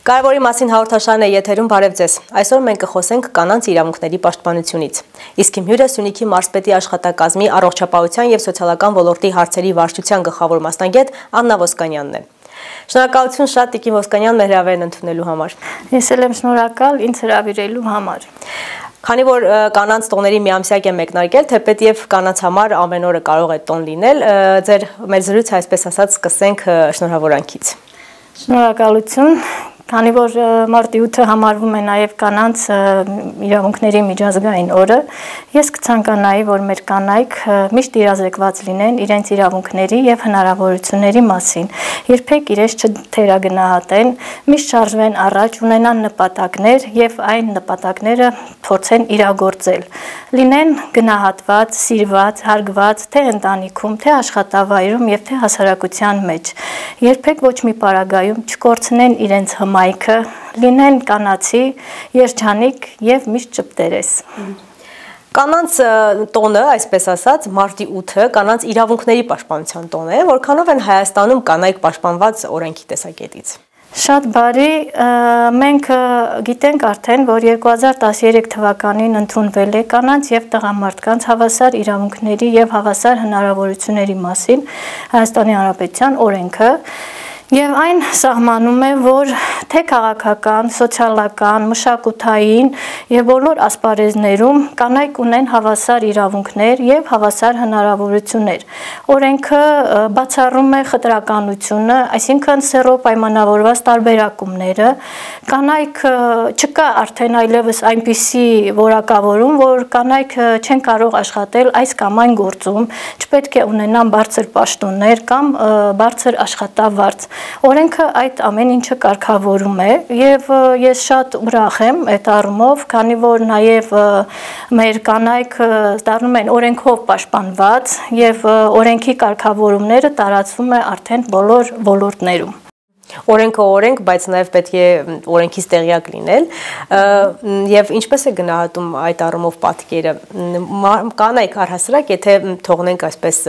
Կարևորի մասին հաղորդաշարն է եթերում, բարև ձեզ։ Այսօր մենք կխոսենք կանանց իրավունքների պաշտպանությունից։ Իսկ իմ հյուրը Սյունիքի մարզպետի աշխատակազմի առողջապահության եւ սոցիալական ոլորտի հարցերի վարչության գլխավոր մասնագետ Աննա Ոսկանյանն է։ Շնորհակալություն շատ Տիկին Ոսկանյան մեր հրավերն ընդունելու համար։ Ես էլ եմ շնորհակալ ինձ հրավիրելու համար։ Քանի որ կանանց տոների միամսյակ է մեկնարկել, թեպետև կանանց համար ամեն օրը կարող է տոն լինել, մեր զրույցը այսպես ասած սկսենք շնորհավորանքից։ Շնորհակալություն, քանի որ մարտի 8-ը համարվում է նաև կանանց իրավունքների միջազգային օրը, ես կցանկանայի, որ մեր կանայք միշտ իրազեկված լինեն իրենց իրավունքների եւ հնարավորությունների մասին, երբեք իրենց չթերագնահատեն, միշտ շարժվեն առաջ, ունենան նպատակներ եւ այն նպատակները փորձեն իրագործել, լինեն գնահատված, սիրված, հարգված, թե ընտանիքում, թե աշխատավայրում եւ թե հասարակության մեջ, երբեք ոչ մի պարագայում չկորցնեն իրենց հմայքը, լինեն կանացի, երջանիկ եւ միշտ ճպտերես։ Կանանց տոնը, այսպես ասած, մարտի 8-ը կանանց իրավունքների պաշտպանության տոն է, որքանով են Հայաստանում կանայք պաշտպանված օրենքի տեսակետից։ Շատ բարի, մենք գիտենք արդեն, որ 2013 թվականին ընդունվել է կանանց եւ տղամարդկանց հավասար իրավունքների եւ հավասար հնարավորությունների մասին Հայաստանի Հանրապետության օրենքը եւ այն սահմանում է, որ թե քաղաքական, սոցիալական, մշակութային եւ բոլոր ասպարեզներում կանայք ունեն հավասար իրավունքներ եւ հավասար հնարավորություններ։ Օրենքը բացառում է խտրականությունը, այսինքն սեռով պայմանավորված տարբերակումները, կանայք չկա արդեն այլևս այնպիսի որակավորում, որ կանայք չեն կարող աշխատել այս կամ այն գործում, չպետք է ունենան բարձր պաշտոններ կամ բարձր աշխատավարձ։ Օրենքը այդ ամեն ինչը կարգավորում է եւ ես շատ ուրախ եմ այդ առումով, քանի որ նաեւ մեր կանայք դառնում են օրենքով պաշտպանված եւ օրենքի կարգավորումները տարածվում է արդեն բոլոր ոլորտներում։ Օրենքը օրենք, բայց նաև պետք է օրենքից տեղյակ լինել եւ ինչպես է գնահատում այդ առումով պատկերը կանայք առհասարակ եթե թողնենք այսպես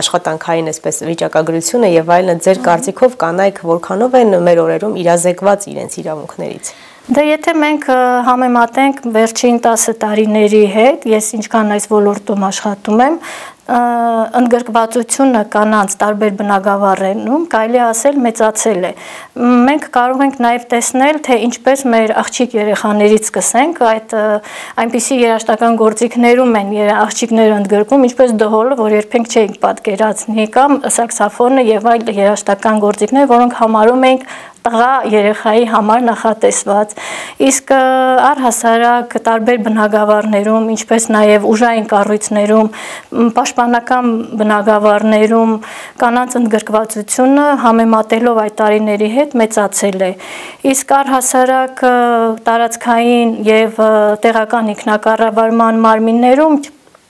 աշխատանքային այսպես վիճակագրությունը եւ այլն ձեր կարծիքով կանայք որքանով են մեր օրերում իրազեկված իրենց իրավունքներից։ Դե եթե մենք համեմատենք վերջին 10 տարիների հետ, ես ինչքան այս ոլորտում աշխատում եմ, ընդգրկվածությունը կանանց տարբեր բնագավառներում կարելի ասել մեծացել է։ Մենք կարող ենք նաև տեսնել, թե ինչպես մեր աղջիկ երեխաներից սկսենք, այնպիսի երաժշտական գործիքներում են աղջիկները ընդգրկում, ինչպես դհոլը, որ երբեք չէինք պատկերացնի, կամ սաքսոֆոնը եւ այլ երաժշտական գործիքներ, որոնք համարում ենք տղա երեխայի համար նախատեսված, իսկ առհասարակ տարբեր բնագավառներում, ինչպես նաև ուժային կառույցներում, պաշտպանական բնագավառներում կանանց ընդգրկվածությունը համեմատելով այդ տարիների հետ մեծացել է, իսկ առհասարակ տարածքային եւ տեղական ինքնակառավարման մարմիններում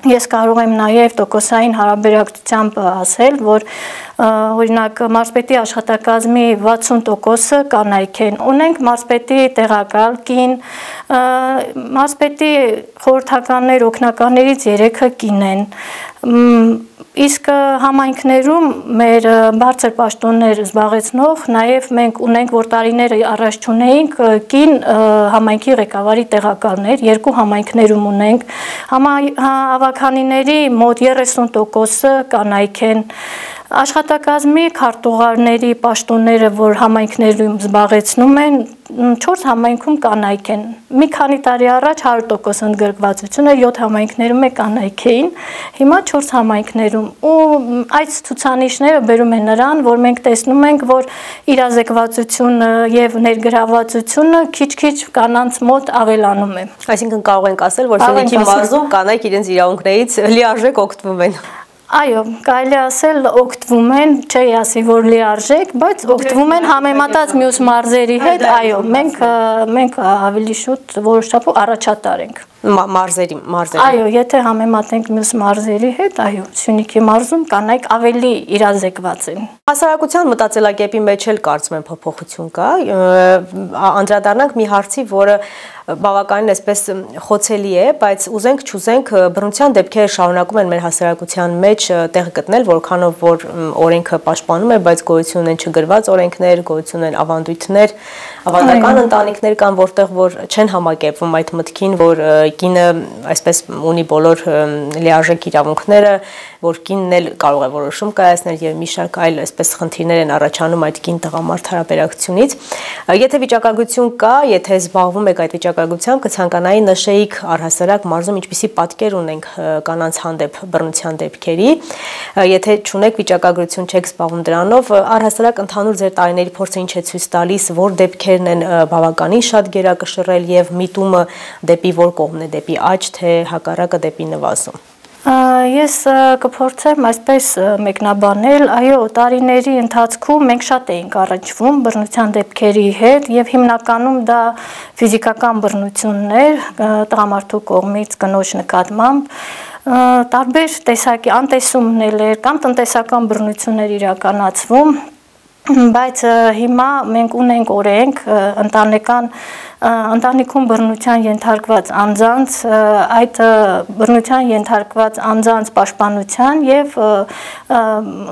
ես կարող եմ նաև տոկոսային հարաբերակցությամբ ասել, որ օրինակ մարզպետի աշխատակազմի 60%-ը կանայք են։ Ունենք մարզպետի տեղակալ կին, մարզպետի խորհրդականներ, օգնականներից 3-ը կին են։ Իսկ համայնքներում մեր բարձր պաշտոններ զբաղեցնող նաև մենք ունենք, որ տարիները առաջ չունեինք կին համայնքի ղեկավարի տեղակալներ, 2 համայնքներում ունենք, հավաքանիների մոտ 30%-ը կանայք են, աշխատակազմի քարտուղարների պաշտոնները, որ համայնքներում զբաղեցնում են, 4 համայնքում կանայք են։ Մի քանի տարի առաջ 100% ընդգրկվածությունը 7 համայնքներում է կանայք էին, հիմա 4 համայնքներում։ Ու այդ ցուցանիշները բերում են նրան, որ մենք տեսնում ենք, որ իրազեկվածությունը եւ ներգրավվածությունը քիչ-քիչ կանանց մոտ ավելանում է։ Այսինքն կարող ենք ասել, որ Սյունիքի մարզում կանայք իրենց իրավունքներից լիարժեք օգտվում են։ Այո, կարելի ասել օգտվում են, չի ասի, որ լիարժեք, բայց օգտվում են համեմատած մյուս մարզերի հետ, այո, մենք ավելի շուտ որոշապով առաջատար ենք։ մարզերի։ Այո, եթե համեմատենք մյուս մարզերի հետ, այո, Սյունիքի մարզում կանայք ավելի իրազեկված են։ Հասարակության մտածելակերպի մեջ էլ կարծում եմ փոփոխություն կա։ Անդրադառնանք մի հարցի, որը բավականին այսպես խոցելի է, բայց ուզենք չուզենք բռնության դեպքերը շարունակում են մեր հասարակության մեջ տեղ գտնել, որքանով որ օրենքը պաշտպանում է, բայց գոյություն ունեն չգրված օրենքներ, գոյություն ունեն ավանդույթներ, ավանդական ընտանիքներ կան, որտեղ որ չեն համակերպվում այդ մտքին, որ կինը այսպես ունի բոլոր լիարժեք իրավունքները, որ կինն էլ կարող է որոշում կայացնել եւ մի շարք այլ այսպես խնդիրներ են առաջանում այդ կին տղամարդ հարաբերակցությունից։ Եթե վիճակագրություն կա, եթե զբաղվում եք այդ վիճակագրությամբ, կցանկանայի նշեիք առհասարակ մարզում ինչպիսի պատկեր ունենք կանանց հանդեպ բռնության դեպքերի։ Եթե չունեք վիճակագրություն, չեք զբաղվում դրանով, առհասարակ ընդհանուր ձեր տարիների փորձը ինչ է ցույց տալիս, որ դեպքերն են բավականին շատ գերակշռել եւ միտումը դեպի որ կողմն է, դեպի աճ, թե հակառակը դեպի նվազում։ Ես կփորձեմ այսպես մեկնաբանել, այո, տարիների ընթացքում մենք շատ էինք առնչվում բռնության դեպքերի հետ եւ հիմնականում դա ֆիզիկական բռնություններ տղամարդու կողմից կնոջ նկատմամբ, տարբեր տեսակի անտեսումներ կամ տնտեսական բռնություններ իրականացվում, բայց հիմա մենք ունենք օրենք ընտանիքում բռնության ենթարկված անձանց, այդ բռնության ենթարկված անձանց պաշտպանության եւ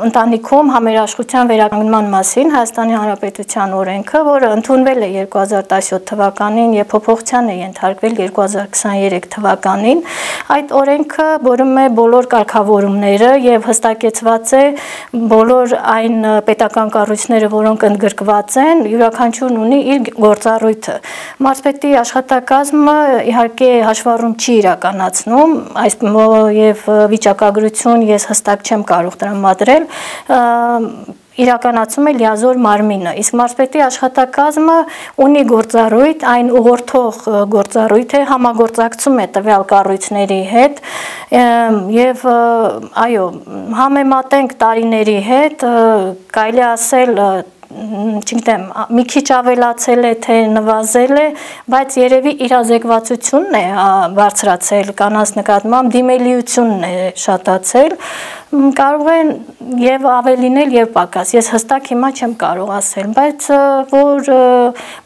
ընտանիքում համերաշխության վերականգնման մասին Հայաստանի Հանրապետության օրենքը, որը ընդունվել է 2017 թվականին եւ փոփոխության է ենթարկվել 2023 թվականին, այդ օրենքը որում է բոլոր կարգավորումները եւ հստակեցված է բոլոր այն պետական կառույցները, որոնք ընդգրկված են, յուրաքանչյուրն ունի իր գործառույթը։ Մարզպետի աշխատակազմը իհարկե հաշվառում չի իրականացնում, այս եւ վիճակագրություն ես հստակ չեմ կարող տրամադրել, իրականացում է լիազոր մարմինը, իսկ մարզպետի աշխատակազմը ունի գործառույթ, այն ուղղորդող գործառույթ է, համագործակցում է տվյալ կառույցների հետ եւ այո, համեմատենք տարիների հետ, կարելի ասել չգիտեմ, մի քիչ ավելացել է, թե նվազել է, բայց երևի իրազեկվածությունն է բարձրացել կանանց նկատմամբ, դիմելիությունն է շատացել, կարող են եւ ավելինել եւ պակաս, ես հստակ հիմա չեմ կարող ասել, բայց որ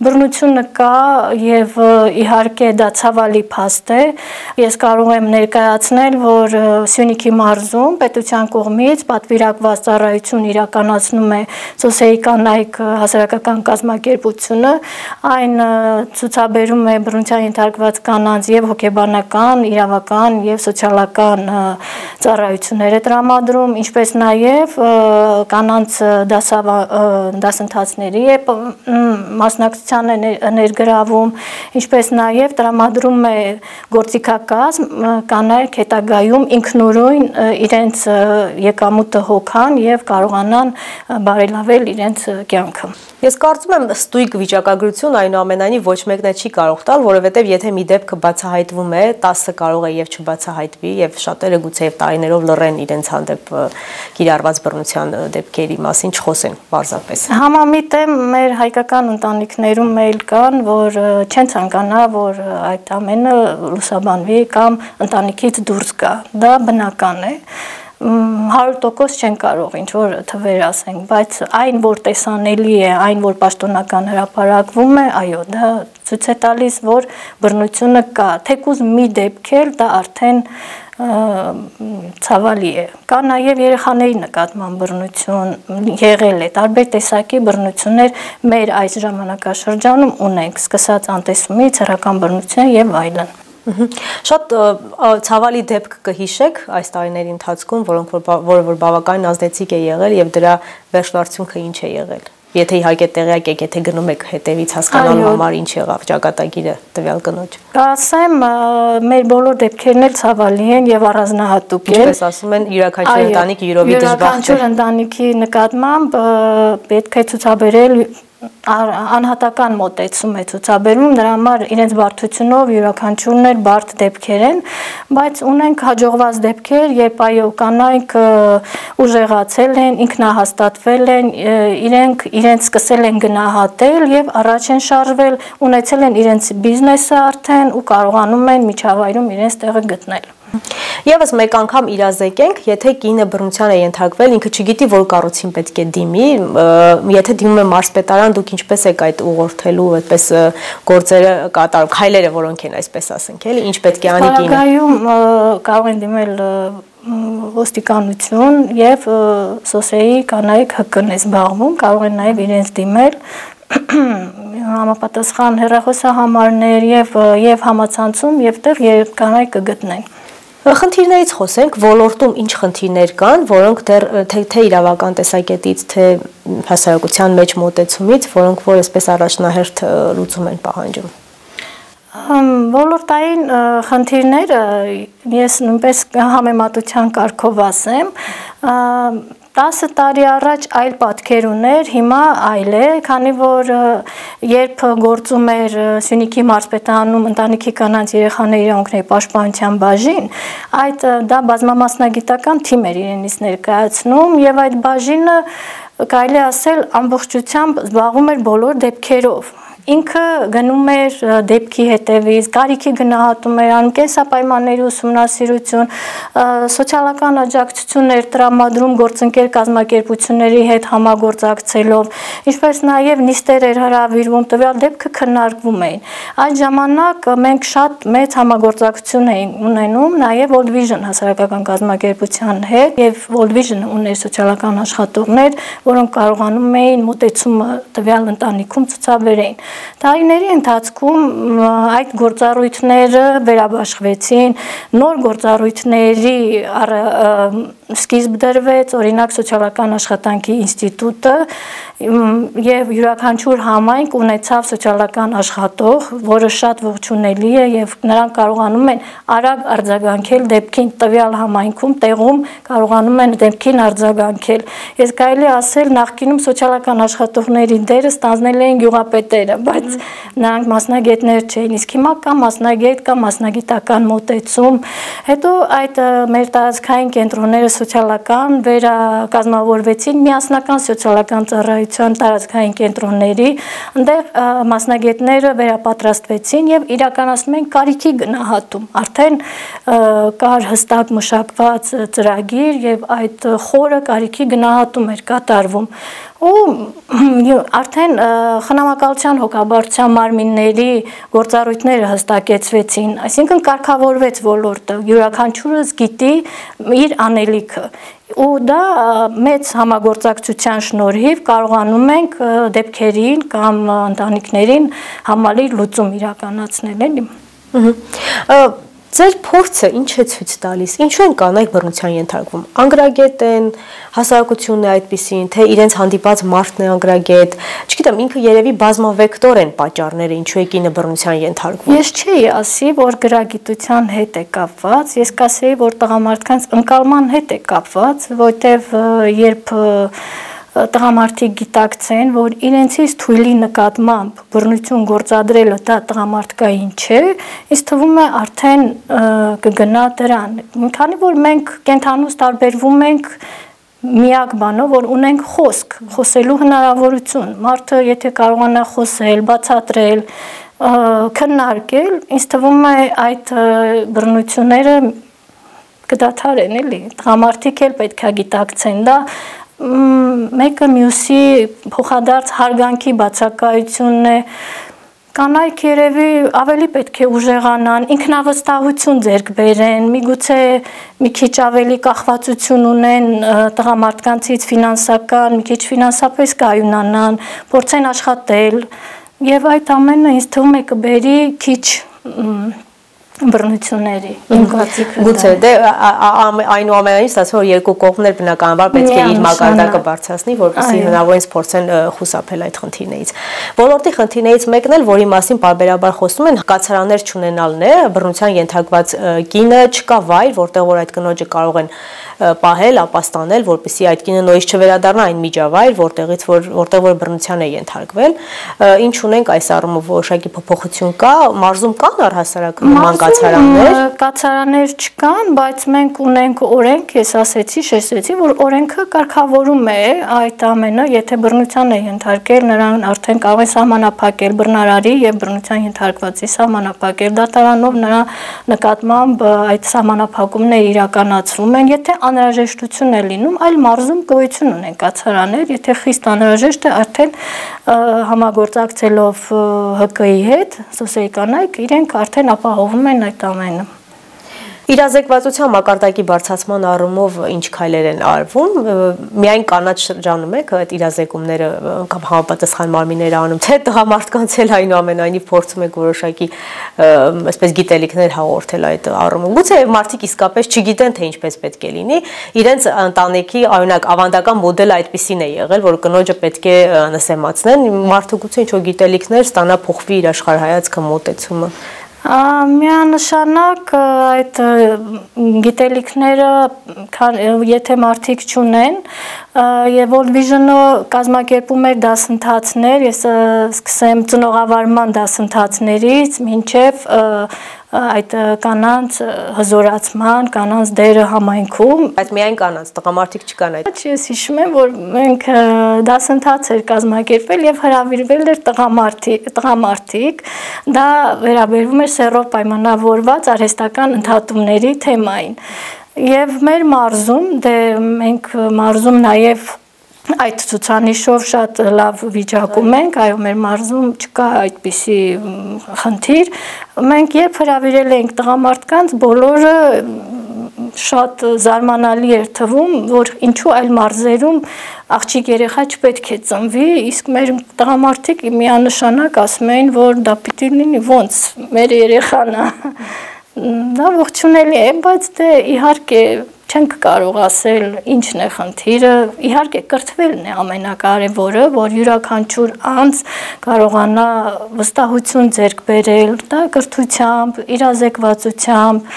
բռնությունը կա եւ իհարկե դա ցավալի փաստ է, ես կարող եմ ներկայացնել, որ Սյունիքի մարզում պետության կողմից պատվիրակված ծառայություն իրականացնում է սոցիալական հասարակական կազմակերպությունը, այն ցուցաբերում է բռնության ենթարկված կանանց եւ հոգեբանական, իրավական եւ սոցիալական ծառայություններ է տրամադրում, ինչպես նաեւ կանանց դասընթացների է մասնակցության է ներգրավում, ինչպես նաեւ տրամադրում է գործիքակազմ կանայք հետագայում ինքնուրույն իրենց եկամուտը հոգան եւ կարողանան բարելավել իրենց կյանքը։ Ես կարծում եմ ստույգ վիճակագրություն այնուամենայնիվ ոչ մեկն է չի կարող տալ, որովհետև եթե մի դեպքը բացահայտվում է, 10-ը կարող է եւ չբացահայտվի եւ շատերը գուցե եւ տարիներով լռեն իրենց հանդեպ կիրառված բռնության դեպքերի մասին չխոսեն պարզապես։ Համամիտ եմ, մեր հայկական ընտանիքներում էլ կան, որ չեն ցանկանա, որ այդ ամենը լուսաբանվի կամ ընտանիքից դուրս գա։ Դա բնական է։ 100% չեն կարող ինչ-որ թվեր ասենք, բայց այն, որ տեսանելի է, այն, որ պաշտոնական հրապարակվում է, այո, դա ցույց է տալիս, որ բռնությունը կա, թեկուզ մի դեպք էլ դա արդեն ցավալի է։ Կա նաև երեխաների նկատմամբ բռնություն եղել է, տարբեր տեսակի բռնություններ մեր այս ժամանակաշրջանում ունենք, սկսած անտեսումից, հեռական բռնության եւ այլն։ Շատ ցավալի դեպք կհիշեք այս տարիների ընթացքում, որը որ բավականին ազդեցիկ է եղել եւ դրա վերջնարդյունքը ինչ է եղել։ Եթե իհարկե տեղյակ եք, եթե գնում եք հետևից հասկանալու համար ինչ եղավ ճակատագիրը տվյալ կնոջ։ Կասեմ, մեր բոլոր դեպքերն էլ ցավալի են եւ առանձնահատուկ են։ Ինչպես ասում են, յուրաքանչյուր ընտանիք յուրովի դժբախտ է։ Յուրաքանչյուր ընտանիքի նկատմամբ պետք է ցուցաբերել անհատական մոտեցում է ցուցաբերում, նրա համար իրենց բարդությունով յուրաքանչյուրն էլ բարդ դեպքեր են, բայց ունենք հաջողված դեպքեր, երբ այո կանայք ուժեղացել են, ինքնահաստատվել են, իրենց սկսել են գնահատել եւ առաջ են շարժվել, ունեցել են իրենց բիզնեսը արդեն ու կարողանում են միջավայրում իրենց տեղը գտնել։ Եվս մեկ անգամ իրազեկենք, եթե կինը բռնության է ենթարկվել, ինքը չգիտի, որ կառույցին պետք է դիմի, եթե դիմում է մարզպետարան, դուք ինչպես եք այդ ուղղորդելու այդպես գործերը կատարում, քայլերը որոնք են այսպես ասենք, էլի, ինչ պետք է անի կինը։ Պարագայում կարող են դիմել ոստիկանություն եւ սոսեի կանայք ՀԿ-ն է զբաղվում, կարող են նաեւ իրենց դիմել համապատասխան հեռախոսահամարներ եւ համացանցում եւ տեղ կանայք կգտնեն։ Խնդիրներից խոսենք, ոլորտում ինչ խնդիրներ կան, որոնք դեռ թե իրավական տեսակետից, թե հասարակության մեջ մոտեցումից, որոնք որ այսպես առաջնահերթ լուծում են պահանջում։ Ոլորտային խնդիրները ես նույնպես համեմատության կարգով ասեմ, 10 տարի առաջ այլ պատկեր ուներ, հիմա այլ է, քանի որ երբ գործում էր Սյունիքի մարզպետարանում ընտանիքի կանանց երեխաների իրավունքների պաշտպանության բաժին, դա բազմամասնագիտական թիմ էր իրենից ներկայացնում եւ այդ բաժինը կարելի ասել ամբողջությամբ զբաղվում էր բոլոր դեպքերով։ Ինքը գնում էր դեպքի հետևից, կարիքի գնահատում էր, անում կենսապայմանների ուսումնասիրություն, սոցիալական աջակցություններ տրամադրում գործընկեր կազմակերպությունների հետ համագործակցելով, ինչպես նաև նիստեր էր հրավիրվում, տվյալ դեպքը քննարկվում էին։ Այդ ժամանակ մենք շատ մեծ համագործակցություն էինք ունենում նաև World Vision հասարակական կազմակերպության հետ եւ World Vision ուներ սոցիալական աշխատողներ, որոնք կարողանում էին մոտեցումը տվյալ ընտանիքում ցուցաբերեին։ Տարիների ընթացքում այդ գործառույթները վերաբաշխվեցին, նոր գործառույթների սկիզբ դրվեց, օրինակ սոցիալական աշխատանքի ինստիտուտը եւ յուրաքանչյուր համայնք ունեցավ սոցիալական աշխատող, որը շատ ողջունելի է եւ նրանք կարողանում են արագ արձագանքել դեպքին տվյալ համայնքում, տեղում կարողանում են դեպքին արձագանքել։ Ես կարելի ասել նախկինում սոցիալական աշխատողների դերը ստանձնել էին գյուղապետերը, բայց նրանք մասնագետներ չէին, իսկ հիմա կա մասնագետ, կա մասնագիտական մոտեցում։ Հետո այդ մեր տարածքային կենտրոնները սոցիալական վերակազմավորվեցին միասնական սոցիալական ծառայության տարածքային կենտրոնների, այնտեղ մասնագետները վերապատրաստվեցին եւ իրականացնում են կարիքի գնահատում։ Արդեն կար հստակ մշակված ծրագիր եւ այդ խորը կարիքի գնահատում էր կատարվում։ Ու արդեն խնամակալության հոգաբարձության մարմինների գործառույթները հստակեցվեցին, այսինքն կարգավորվեց ոլորտը, յուրաքանչյուրս գիտի իր անելիքը։ Ու դա մեծ համագործակցության շնորհիվ կարողանում ենք դեպքերին կամ ընտանիքներին համալիր լուծում իրականացնել, էլի։ Ձեր փորձը ինչ է ցույց տալիս, ինչու են կանայք բռնության ենթարկվում, անգրագետ են, հասարակությունն է այդպիսին, թե իրենց հանդիպած մարդն է անգրագետ, չգիտեմ, ինքը երևի բազմավեկտոր են պատճառները, ինչու է կինը բռնության ենթարկվում։ Ես չէի ասի, որ գրագիտության հետ է կապված, ես կասեի, որ տղամարդկանց ընկալման հետ է կապված, որտեվ երբ տղամարդիկ գիտակցեն, որ իրենցից թույլի նկատմամբ բռնություն գործադրելը դա տղամարդկային չէ, ինձ թվում է արդեն կգնա դրան։ Քանի որ մենք կենթանուց տարբերվում ենք միակ բանով, որ ունենք խոսք, խոսելու հնարավորություն։ Մարդը եթե կարողանա խոսել, բացատրել, քննարկել, ինձ թվում է այդ բռնությունները կդադարեն, էլի։ Տղամարդիկ էլ պետք է գիտակցեն դա մեկը մյուսի փոխադարձ հարգանքի բացակայությունն է, կանայք երևի ավելի պետք է ուժեղանան, ինքնավստահություն ձեռք բերեն, միգուցե մի քիչ ավելի կախվածություն ունեն տղամարդկանցից ֆինանսական, մի քիչ ֆինանսապես կայունանան, փորձեն աշխատել եւ այդ ամենը ինձ թվում է կբերի քիչ բռնությունների իմ կարծիքով գուցե դե այնուամենայնիվ ստացվում որ երկու կողմներ բնականաբար պետք է իր մակարդակը բարձրացնի որպեսզի հնարավորինս փորձեն խուսափել այդ խնդիրներից ոլորտի խնդիրներից մեկն էլ որի մասին պարբերաբար խոսում են կացարաններ չունենալն է բռնության ենթարկված կինը չկա վայր որտեղ որ այդ կնոջը կարող են պահել ապաստանել որպեսզի այդ կինը նույնիսկ չվերադառնա այն միջավայր որտեղ որ բռնության է ենթարկվել ինչ ունենք այս առումով որոշակի փոփոխություն կա մարզում կան առհասարակ նման կացարաններ չկան, բայց մենք ունենք օրենք, ես ասեցի, շեշտեցի, որ օրենքը կարգավորում է այդ ամենը, եթե բռնության է ենթարկել, նրան արդեն կարող է սահմանափակել բռնարարի եւ բռնության ենթարկվածի սահմանափակել դատարանով նրա նկատմամբ այդ սահմանափակումները իրականացվում են, եթե անհրաժեշտություն է լինում, այլ մարզում գոյություն ունեն կացարաններ, եթե խիստ անհրաժեշտ է, արդեն համագործակցելով ՀԿ-ի հետ, սոցիալական իրենք արդեն ապահովում են այդ ամենը։ Իրազեկվածության մակարդակի բարձրացման առումով ինչ քայլեր են արվում, միայն կանաչ շրջանում եք այդ իրազեկումները համապատասխան մարմինները անում, թե տղամարդկանց էլ այնուամենայնիվ փորձում եք որոշակի այսպես գիտելիքներ հաղորդել այդ առումով։ Գուցե մարդիկ իսկապես չգիտեն, թե ինչպես պետք է լինի, իրենց ընտանիքի օրինակ ավանդական մոդելը այդպեսին է եղել, որ կնոջը պետք է նսեմացնեն, մարդը գուցե ինչ-որ գիտելիքներ ստանա, փոխվի իր աշխարհայացքը, մոտեցումը։ Միանշանակ այդ գիտելիքները եթե մարդիկ չունեն եւ World Vision-ը կազմակերպում էր դասընթացներ, ես սկսեմ ծնողավարման դասընթացներից մինչեւ այդ կանանց հզորացման, կանանց դերը համայնքում, բայց միայն կանանց, տղամարդիկ չկան այդ։ Ես հիշում եմ, որ մենք դասընթաց էր կազմակերպել եւ հրավիրվել էր տղամարդիկ, դա վերաբերվում էր սեռով պայմանավորված արհեստական ընդհատումների թեմային։ Եվ մեր մարզում, դե մենք մարզում նաեւ այդ ցուցանիշով շատ լավ վիճակում ենք, այո, մեր մարզում չկա այդպիսի խնդիր։ Մենք երբ հրավիրել ենք տղամարդկանց, բոլորը շատ զարմանալի էր թվում, որ ինչու այլ մարզերում աղջիկ երեխա չպետք է ծնվի, իսկ մեր տղամարդիկ միանշանակ ասում էին, որ դա պիտի լինի ոնց մեր երեխան է։ Դա ողջունելի է, բայց դե իհարկե չենք կարող ասել ինչն է խնդիրը, իհարկե կրթվելն է ամենակարևորը, որ յուրաքանչյուր անձ կարողանա վստահություն ձեռք բերել, դա կրթությամբ, իրազեկվածությամբ,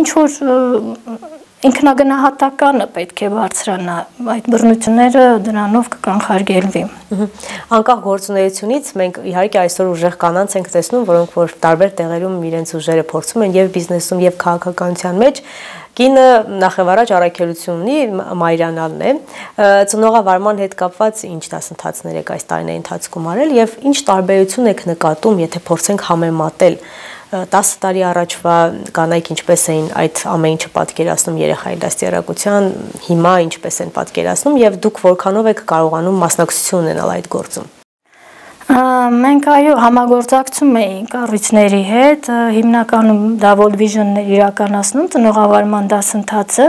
ինչ որ ինքնագնահատականը պետք է բարձրանա, այդ բռնությունները դրանով կկանխարգելվի։ Անկախ գործունեությունից մենք իհարկե այսօր ուժեղ կանանց ենք տեսնում, որոնք որ տարբեր տեղերում իրենց ուժերը փորձում են եւ բիզնեսում եւ քաղաքականության մեջ Կինը նախևառաջ առաքելություն ունի մայրանալն է, ծնողավարման հետ կապված ինչ դասընթացներ եք այս տարիների ընթացքում արել եւ ինչ տարբերություն եք նկատում, եթե փորձենք համեմատել 10 տարի առաջվա կանայք ինչպես էին այդ ամեն ինչը պատկերացնում երեխայի դաստիարակության, հիմա ինչպես են պատկերացնում եւ դուք որքանով եք կարողանում մասնակցություն ունենալ այդ գործում։ Մենք այո համագործակցում էինք կառույցների հետ, հիմնականում դա World Vision-ն էր իրականացնում ծնողավարման դասընթացը,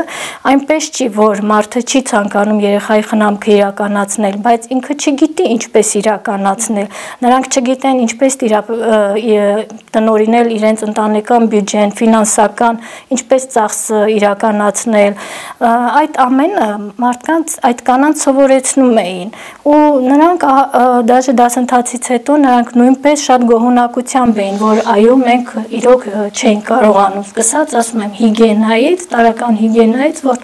այնպես չի, որ մարդը չի ցանկանում երեխայի խնամքը իրականացնել, բայց ինքը չգիտի ինչպես իրականացնել, նրանք չգիտեն ինչպես տնօրինել իրենց ընտանեկան բյուջեն, ֆինանսական, ինչպես ծախսը իրականացնել, այդ ամենը մարդկանց այդ կանանց սովորեցնում էին ու նրանք դաժե դասընթացից հետո նրանք նույնպես շատ գոհունակությամբ էին, որ այո մենք իրոք չենք կարողանում, սկսած ասում եմ հիգիենայից, տարական հիգիենայից, որ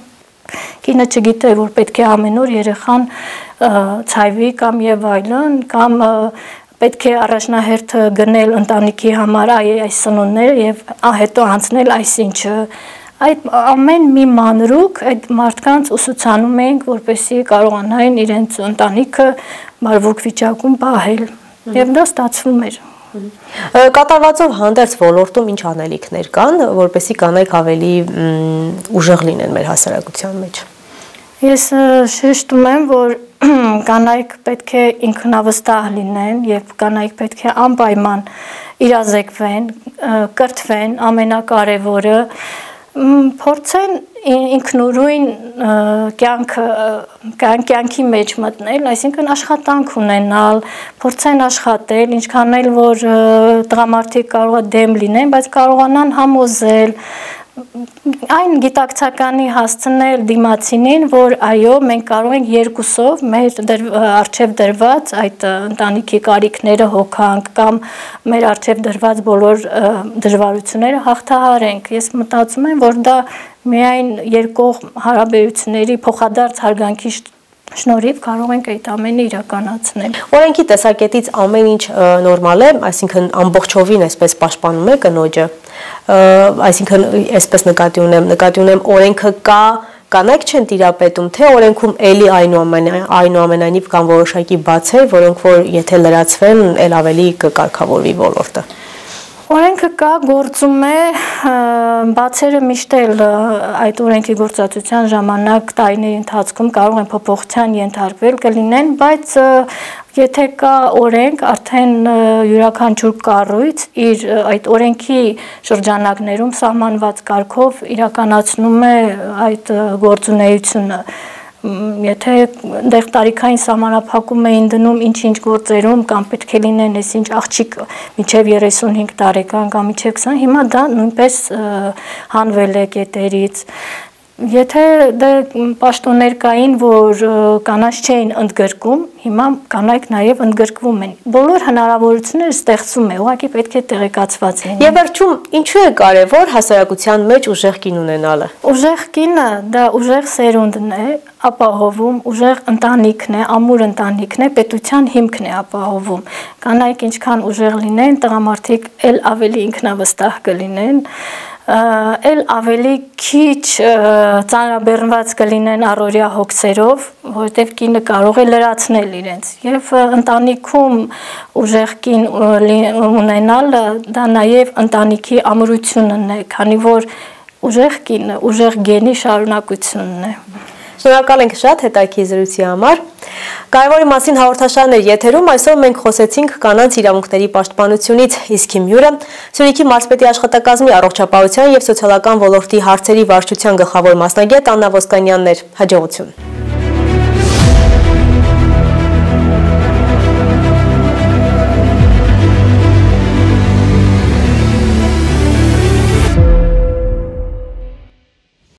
կինը չգիտե, որ պետք է ամեն օր երեխան ցայվի կամ եւ այլն, կամ պետք է առաջնահերթ գնել ընտանիքի համար այս սնունդները եւ հետո անցնել այսինչը այդ ամեն մի մանրուք այդ մարդկանց ուսուցանում ենք, որպեսզի կարողանային իրենց ընտանիքը բարվոք վիճակում պահել եւ դա ստացվում էր։ Կատարվածով հանդերձ ոլորտում ինչ անելիքներ կան, որպեսզի կանայք ավելի ուժեղ լինեն մեր հասարակության մեջ։ Ես շեշտում եմ, որ կանայք պետք է ինքնավստահ լինեն եւ կանայք պետք է անպայման իրազեկվեն, կրթվեն, ամենակարևորը Փորձեն ինքնուրույն կյանքի մեջ մտնել, այսինքն աշխատանք ունենալ, փորձեն աշխատել, ինչքան էլ որ տղամարդիկ կարող է դեմ լինեն, բայց կարողանան համոզել, այն գիտակցականի հասցնել դիմացինին, որ այո, մենք կարող ենք երկուսով մեր առջև դրված այդ ընտանիքի կարիքները հոգանք կամ մեր առջև դրված բոլոր դժվարությունները հաղթահարենք։ Ես մտածում եմ, որ դա միայն երկկողմ հարաբերությունների փոխադարձ հարգանքի շնորհիվ կարող ենք այդ ամենը իրականացնել։ Օրենքի տեսակետից ամեն ինչ նորմալ է, այսինքն ամբողջովին այսպես պաշտպանում է կնոջը, այսինքն այսպես նկատի ունեմ օրենքը կա, կանայք չեն տիրապետում, թե օրենքում էլի այնուամենայնիվ կան որոշակի բացեր, որոնք որ եթե լրացվեն, էլ ավելի կկարգավորվի ոլորտը։ Օրենքը կա, գործում է, բացերը միշտ էլ այդ օրենքի գործածության ժամանակ տարիների ընթացքում կարող են փոփոխության ենթարկվել կլինեն, բայց եթե կա օրենք, արդեն յուրաքանչյուր կառույց իր այդ օրենքի շրջանակներում սահմանված կարգով իրականացնում է այդ գործունեությունը։ Եթե դեղ տարիքային սահմանափակում էին դնում ինչ-ինչ գործերում կամ պետք է լինեն այսինչ աղջիկ մինչև 35 տարեկան կամ մինչև 20, հիմա դա նույնպես հանվել է կետերից։ Եթե դե պաշտոններ կային, որ կանանց չէին ընդգրկում, հիմա կանայք նաև ընդգրկվում են։ Բոլոր հնարավորությունները ստեղծում է, ուղղակի պետք է տեղեկացված լինեն։ Եվ վերջում, ինչու է կարևոր հասարակության մեջ ուժեղ կին ունենալը։ Ուժեղ կինը դա ուժեղ սերունդն է, ապահովում, ուժեղ ընտանիքն է, ամուր ընտանիքն է, պետության հիմքն է ապահովում։ Կանայք ինչքան ուժեղ լինեն, տղամարդիկ էլ ավելի ինքնավստահ կլինեն, էլ ավելի քիչ ծանրաբեռնված կլինեն առօրյա հոգսերով, որովհետև կինը կարող է լրացնել իրենց։ Եվ ընտանիքում ուժեղ կին ունենալը դա նաև ընտանիքի ամրությունն է, քանի որ ուժեղ կինը ուժեղ գենի շարունակությունն է։ Շնորհակալ ենք շատ հետաքրքիր զրույցի համար։ Կարևորի մասին հաղորդաշարն էր եթերում, այսօր մենք խոսեցինք կանանց իրավունքների պաշտպանությունից, իսկ իմ հյուրը Սյունիքի մարզպետի աշխատակազմի առողջապահության և սոցիալական ոլորտի հարցերի վարչության գլխավոր մասնագետ Աննա Ոսկանյանն էր։ Հաջողություն։